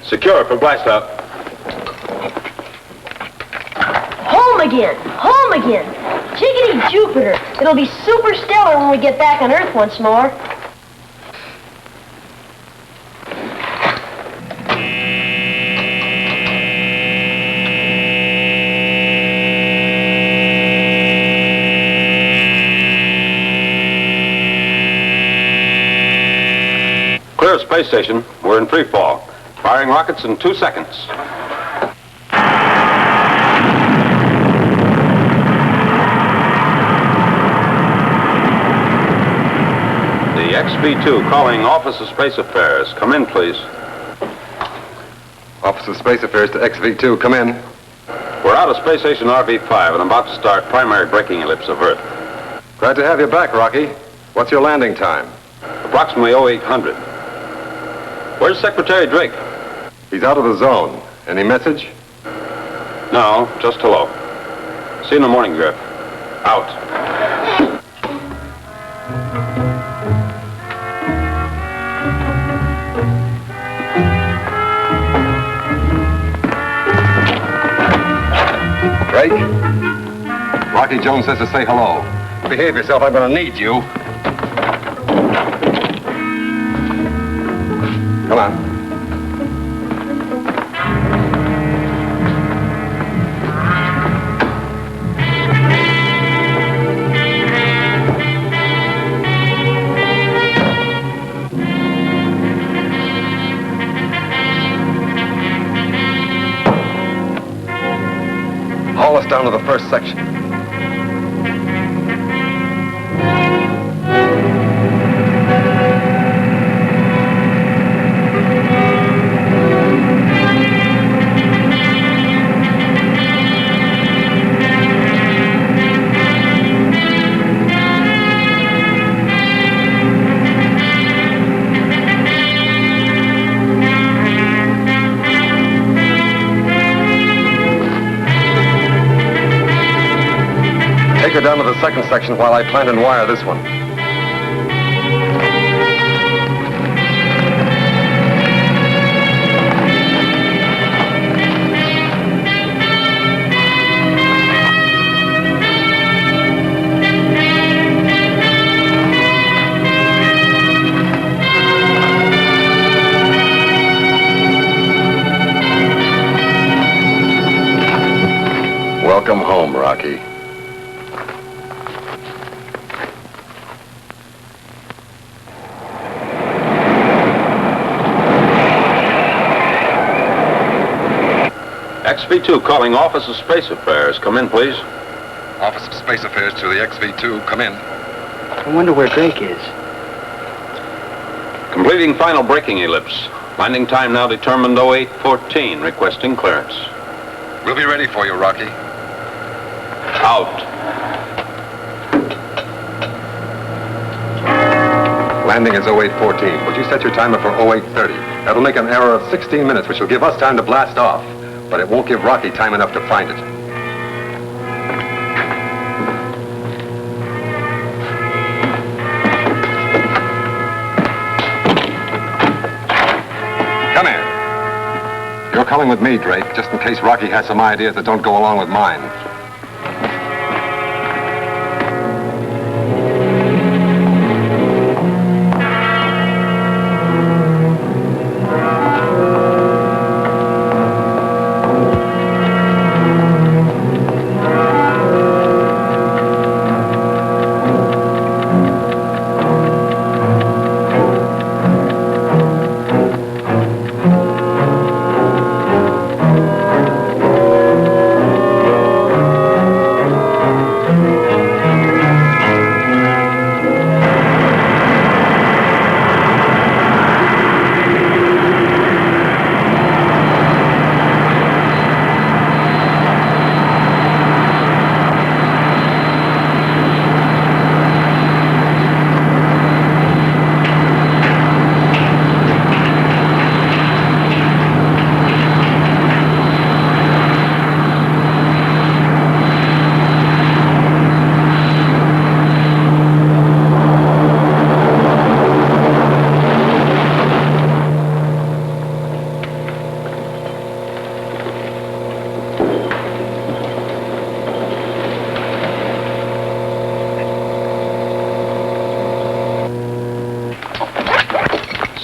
Secure for blast out. Home again! Home again! Jiggity Jupiter! It'll be super stellar when we get back on Earth once more. Clear space station. We're in free fall. Firing rockets in 2 seconds. The XV-2 calling Office of Space Affairs. Come in, please. Office of Space Affairs to XV-2, come in. We're out of Space Station RV-5 and about to start primary braking ellipse of Earth. Glad to have you back, Rocky. What's your landing time? Approximately 0800. Where's Secretary Drake? He's out of the zone. Any message? No, just hello. See you in the morning, Griff. Out. Drake? Rocky Jones says to say hello. Behave yourself, I'm gonna need you. Come on. Haul us down to the first section. Take her down to the second section while I plan and wire this one. Welcome home, Rocky. XV-2 calling Office of Space Affairs. Come in, please. Office of Space Affairs to the XV-2. Come in. I wonder where Drake is. Completing final braking ellipse. Landing time now determined 0814. Requesting clearance. We'll be ready for you, Rocky. Out. Landing is 0814, but you set your timer for 0830. That'll make an error of 16 minutes, which will give us time to blast off. But it won't give Rocky time enough to find it. Come here. You're coming with me, Drake, just in case Rocky has some ideas that don't go along with mine.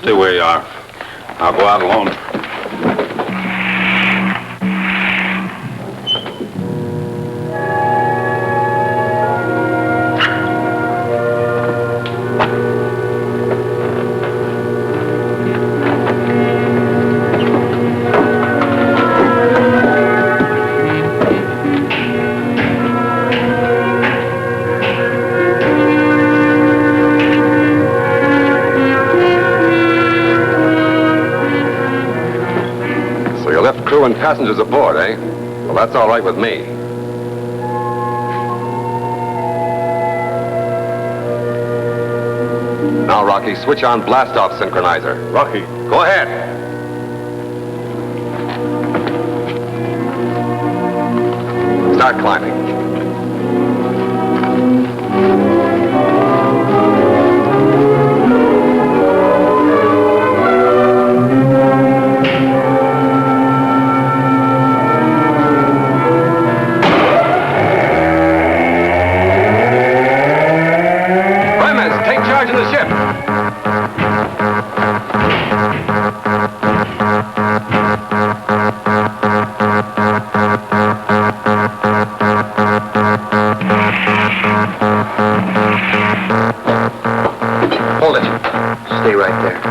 Stay where you are. I'll go out alone. Crew and passengers aboard, eh? Well, that's all right with me. Now, Rocky, switch on blast-off synchronizer. Rocky. Go ahead. Start climbing.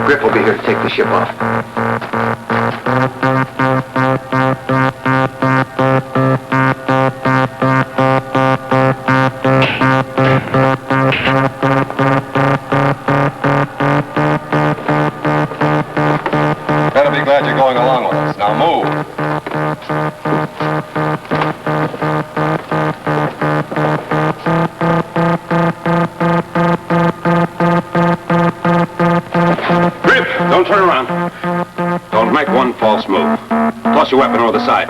Grip will be here to take the ship off. Better be glad you're going along with us. Now move. Don't turn around. Don't make one false move. Toss your weapon over the side.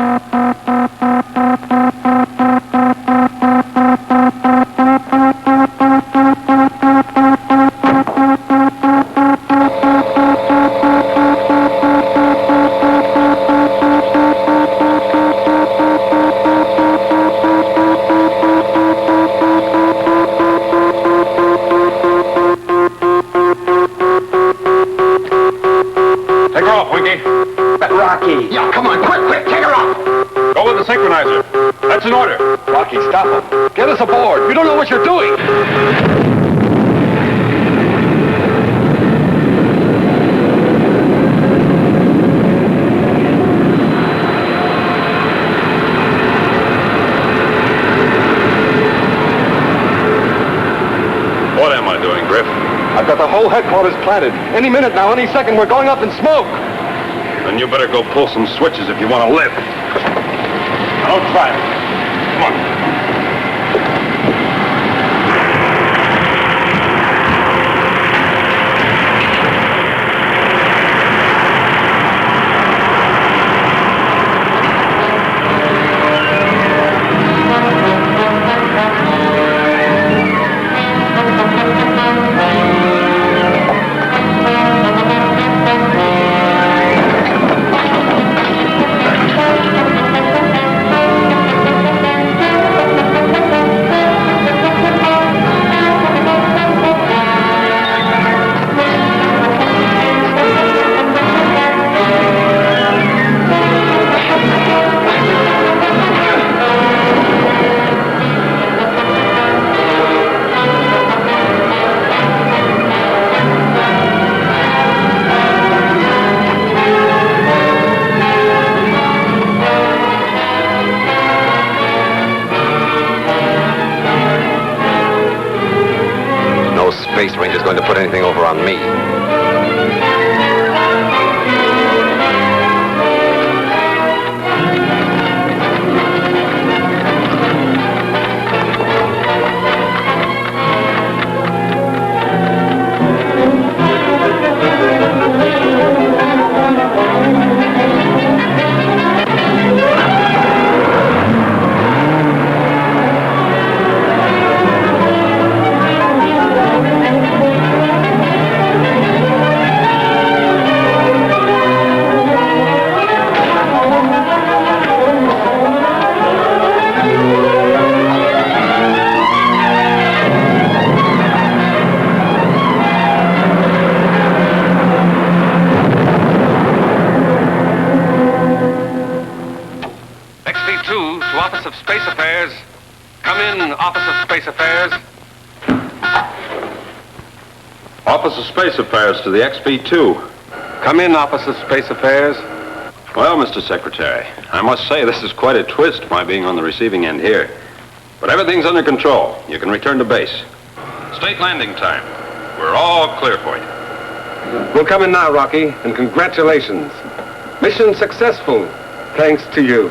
Rocky. Yeah, come on, quick, take her off. Go with the synchronizer. That's an order. Rocky, stop him. Get us aboard. You don't know what you're doing. What am I doing, Griff? I've got the whole headquarters planted. Any minute now, any second, we're going up in smoke. Then you better go pull some switches if you want to live. Now don't try it. Come on. on me. XB2 to Office of Space Affairs. Come in, Office of Space Affairs. Office of Space Affairs to the XB2. Come in, Office of Space Affairs. Well, Mr. Secretary, I must say this is quite a twist, my being on the receiving end here. But everything's under control. You can return to base. State landing time. We're all clear for you. We'll come in now, Rocky, and congratulations. Mission successful, thanks to you.